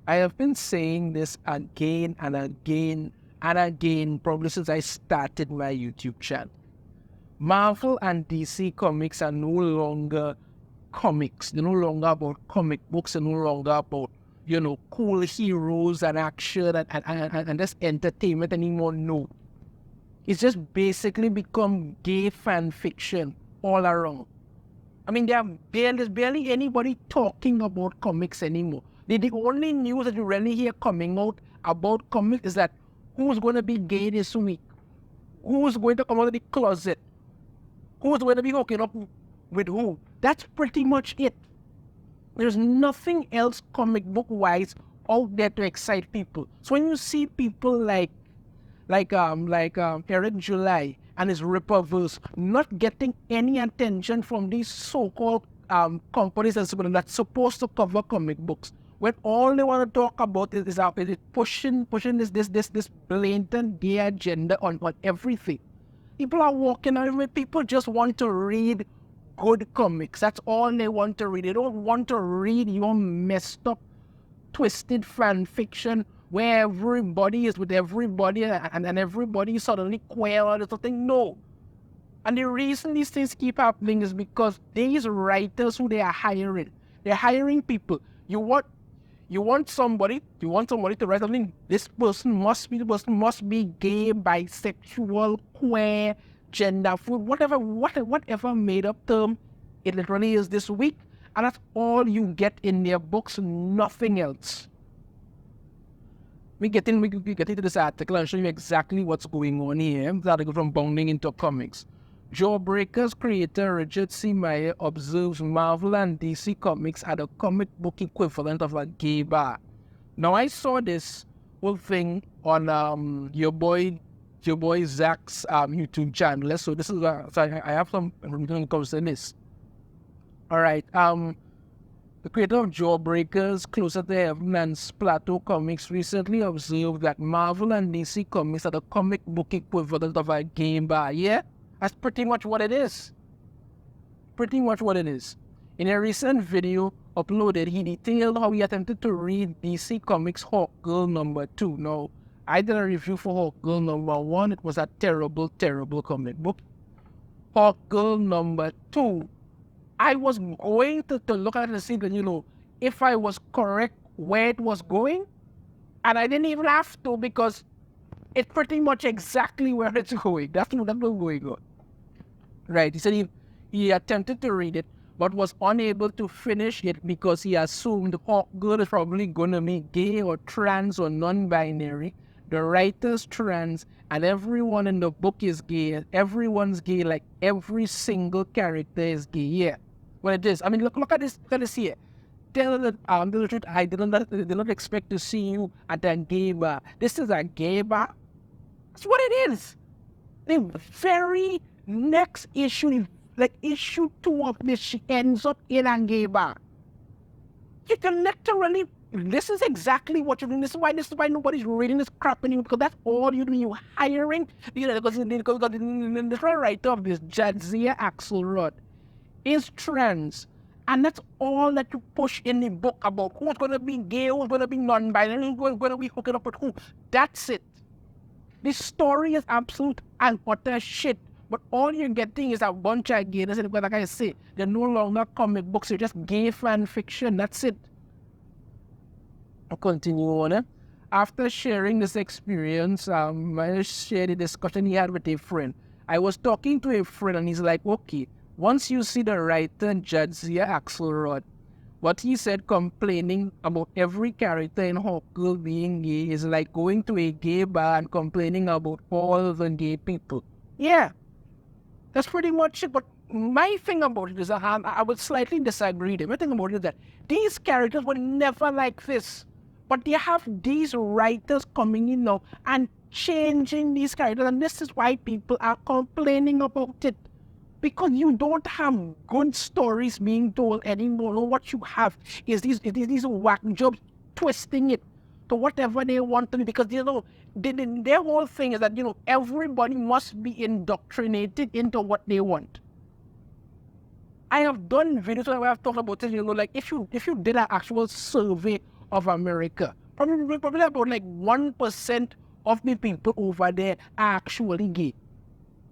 I have been saying this again and again and again, probably since I started my YouTube channel. Marvel and DC comics are no longer comics. They're no longer about comic books. They're no longer about, cool heroes and action and just entertainment anymore. No. It's just basically become gay fan fiction all around. I mean, there's barely anybody talking about comics anymore. The only news that you really hear coming out about comics is that who's going to be gay this week? Who's going to come out of the closet? Who's going to be hooking up with who? That's pretty much it. There's nothing else comic book-wise out there to excite people. So when you see people like Eric July and his Ripperverse not getting any attention from these so-called companies that's supposed to cover comic books, when all they want to talk about is pushing this blatant gay agenda on everything. People are walking out. People just want to read good comics. That's all they want to read. They don't want to read your messed up, twisted fan fiction where everybody is with everybody and everybody is suddenly queer or something. No. And the reason these things keep happening is because these writers who they are hiring, they're hiring people. You want somebody to write something. This person must be gay, bisexual, queer, gender fluid, whatever made up term it literally is this week. And that's all you get in their books, nothing else. We get into this article and show you exactly what's going on here. This article from Bounding into Comics. Jawbreakers creator Richard C. Meyer observes Marvel and DC Comics are the comic book equivalent of a gay bar. Now, I saw this whole thing on your boy Zack's YouTube channel. So this is I have some information comes to this. All right. The creator of Jawbreakers, Closer to Heaven, and Splato Comics recently observed that Marvel and DC Comics are the comic book equivalent of a gay bar. Yeah? That's pretty much what it is. In a recent video uploaded, he detailed how he attempted to read DC Comics Hawkgirl #2. Now, I did a review for Hawkgirl #1. It was a terrible, terrible comic book. Hawkgirl #2. I was going to look at it and see that, if I was correct where it was going. And I didn't even have to because it's pretty much exactly where it's going. That's what's going on. Right, he said he attempted to read it, but was unable to finish it because he assumed Hawkgirl is probably going to be gay or trans or non-binary. The writer's trans, and everyone in the book is gay. Everyone's gay, like every single character is gay. Yeah, well it is. I mean, look at this. Look at this here. Tell the truth. I did not expect to see you at a gay bar. This is a gay bar. That's what it is. The very next issue, like issue 2 of this, she ends up in a gay bar. You can literally, this is exactly what you're doing. This is why nobody's reading this crap anymore, because that's all you're doing. You're hiring, because the writer of this, Jadzia Axelrod, is trans. And that's all that you push in the book about who's going to be gay, who's going to be non-binary, who's going to be hooking up with who. That's it. This story is absolute and utter shit. But all you're getting is a bunch of gayness, and like I say, they're no longer comic books, they're just gay fan fiction. That's it. I'll continue on. After sharing this experience, I shared a discussion he had with a friend. I was talking to a friend, and he's like, okay, once you see the writer Jadzia Axelrod, what he said complaining about every character in Hawkgirl being gay is like going to a gay bar and complaining about all the gay people. Yeah. That's pretty much it. But my thing about it is I would slightly disagree. My thing about it is that these characters were never like this. But they have these writers coming in now and changing these characters. And this is why people are complaining about it. Because you don't have good stories being told anymore. What you have is these whack jobs twisting it to whatever they want to be, because their whole thing is that everybody must be indoctrinated into what they want. I have done videos where I've talked about it, like if you did an actual survey of America. Probably about like 1% of the people over there are actually gay.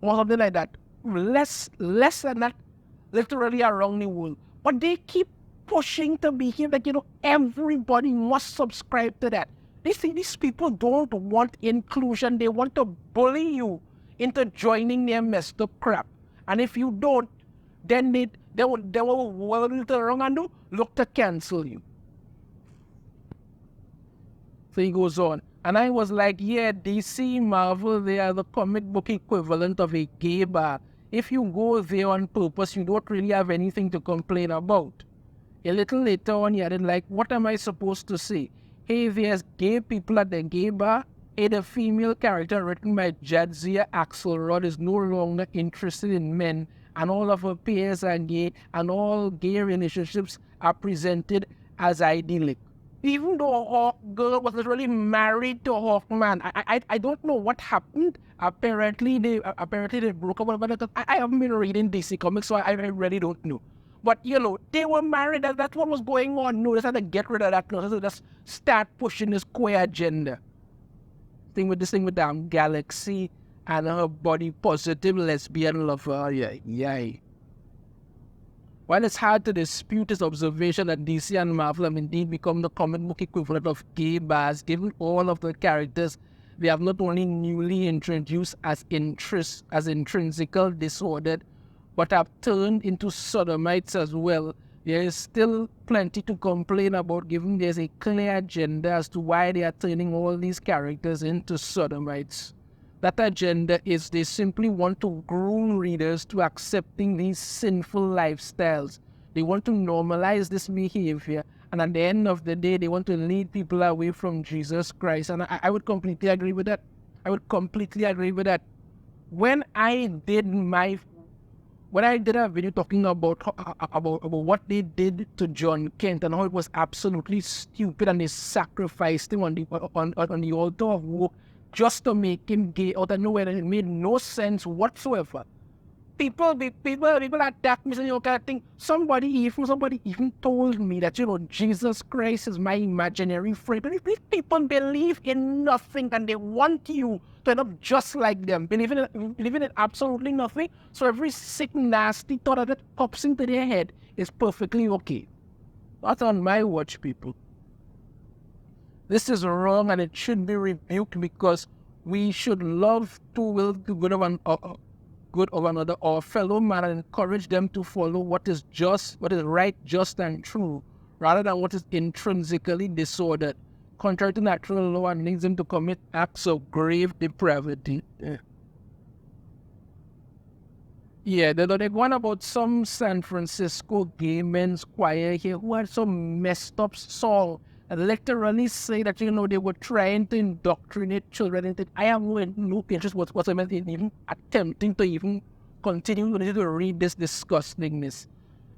Or something like that. Less than that, literally around the world. But they keep pushing to behave like, everybody must subscribe to that. These people don't want inclusion. They want to bully you into joining their messed up crap. And if you don't, then they will turn around and look to cancel you. So he goes on. And I was like, yeah, DC, Marvel, they are the comic book equivalent of a gay bar. If you go there on purpose, you don't really have anything to complain about. A little later on, he added, like, what am I supposed to say? Hey, there's gay people at the gay bar. Hey, the female character written by Jadzia Axelrod is no longer interested in men, and all of her peers are gay, and all gay relationships are presented as idyllic. Even though Hawk Girl was literally married to Hawkman, I don't know what happened. Apparently they broke up. But I haven't been reading DC Comics, so I really don't know. But they were married. That's what was going on. No, they had to get rid of that. No, they just start pushing this queer agenda. This thing with Galaxy and her body positive lesbian lover. Yeah. While it's hard to dispute his observation that DC and Marvel have indeed become the comic book equivalent of gay bars, given all of the characters they have not only newly introduced as intrinsical disordered, but have turned into sodomites as well, there is still plenty to complain about, given there's a clear agenda as to why they are turning all these characters into sodomites. That agenda is they simply want to groom readers to accepting these sinful lifestyles. They want to normalize this behavior, and at the end of the day, they want to lead people away from Jesus Christ. And I would completely agree with that. When I did a video talking about what they did to John Kent and how it was absolutely stupid, and they sacrificed him on the altar of woke just to make him gay out of nowhere, and it made no sense whatsoever. People attack me and kind of thing. Somebody even told me that Jesus Christ is my imaginary friend. But if these people believe in nothing and they want you to end up just like them, believing in absolutely nothing, so every sick, nasty thought that pops into their head is perfectly okay. Not on my watch, people. This is wrong, and it should be rebuked, because we should love to will the good of another, our fellow man, and encourage them to follow what is right, just, and true, rather than what is intrinsically disordered, contrary to natural law, and leads them to commit acts of grave depravity. Yeah, they're going about some San Francisco gay men's choir here who had some messed up song and literally say that, they were trying to indoctrinate children. I have no interest whatsoever in even attempting to even continue to read this disgustingness.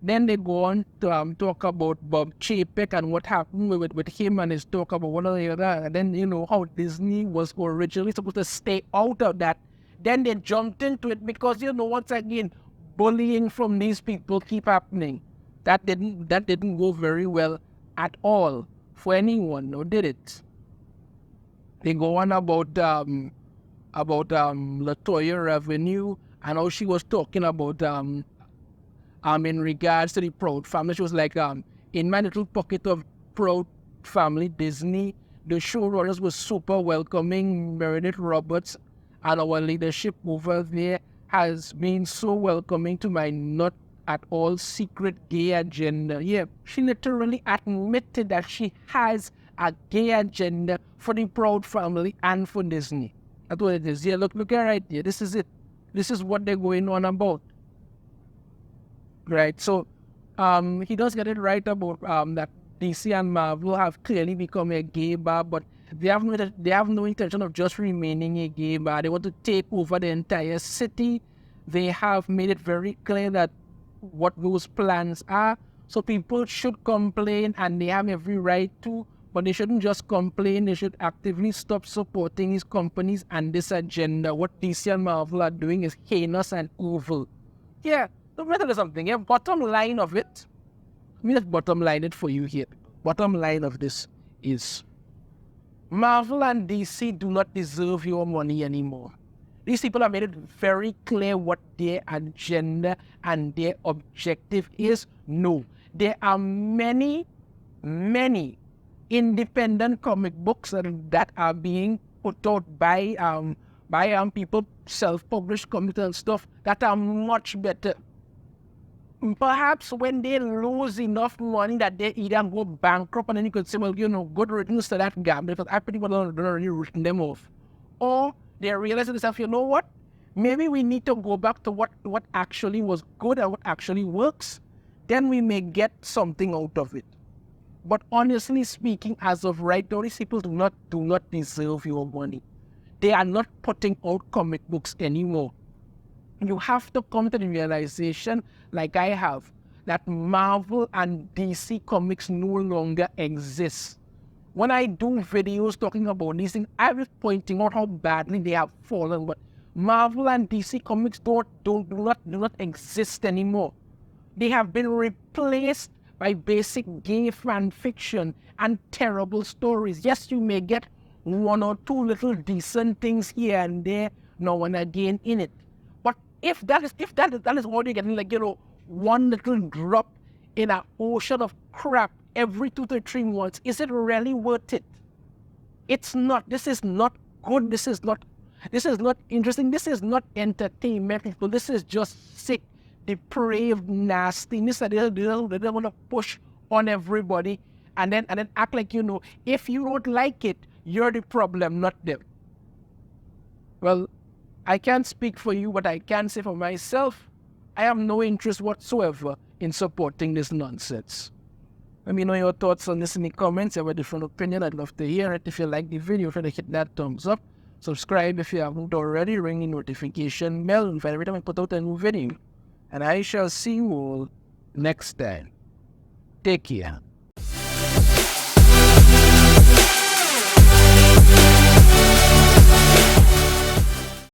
Then they go on to talk about Bob Chapek and what happened with him and his talk about one or the other. And then, how Disney was originally supposed to stay out of that. Then they jumped into it because, once again, bullying from these people keep happening. That didn't go very well at all for anyone, or did it? They go on about Latoya Revenue and how she was talking about in regards to the Proud Family. She was like, in my little pocket of Proud Family Disney, the showrunners were super welcoming. Meredith Roberts and our leadership over there has been so welcoming to my not at all secret gay agenda. Yeah, she literally admitted that she has a gay agenda for the Proud Family and for Disney. That's what it is. Yeah, look right here. This is it. This is what they're going on about. Right, so he does get it right about that DC and Marvel have clearly become a gay bar, but they have no intention of just remaining a gay bar. They want to take over the entire city. They have made it very clear that what those plans are. So people should complain, and they have every right to, but they shouldn't just complain. They should actively stop supporting these companies and this agenda. What DC and Marvel are doing is heinous and evil. Yeah, let me tell you something. Yeah, bottom line of it, let me just bottom line it for you here. Bottom line of this is Marvel and DC do not deserve your money anymore. These people have made it very clear what their agenda and their objective is. No, there are many independent comic books that are being put out by people, self-published comics and stuff that are much better. Perhaps when they lose enough money that they either go bankrupt and then you could say, well, good riddance to that gambling because I pretty much don't really written them off. Or they realize to themselves, you know what? Maybe we need to go back to what actually was good and what actually works. Then we may get something out of it. But honestly speaking, as of right now, these people do not deserve your money. They are not putting out comic books anymore. You have to come to the realization, like I have, that Marvel and DC comics no longer exist. When I do videos talking about these things, I was pointing out how badly they have fallen. But Marvel and DC comics do not exist anymore. They have been replaced by basic gay fan fiction and terrible stories. Yes, you may get one or two little decent things here and there, now and again in it. But if that is all you're getting, like, one little drop in an ocean of crap every 2 to 3 months, is it really worth it? It's not. This is not good. This is not interesting. This is not entertainment, people. This is just sick, depraved nastiness that they want to push on everybody and then act like, if you don't like it, you're the problem, not them. Well, I can't speak for you, but I can say for myself, I have no interest whatsoever in supporting this nonsense. Let me know your thoughts on this in the comments. If you have a different opinion, I'd love to hear it. If you like the video, try to hit that thumbs up. Subscribe if you haven't already. Ring the notification bell and every time I put out a new video. And I shall see you all next time. Take care.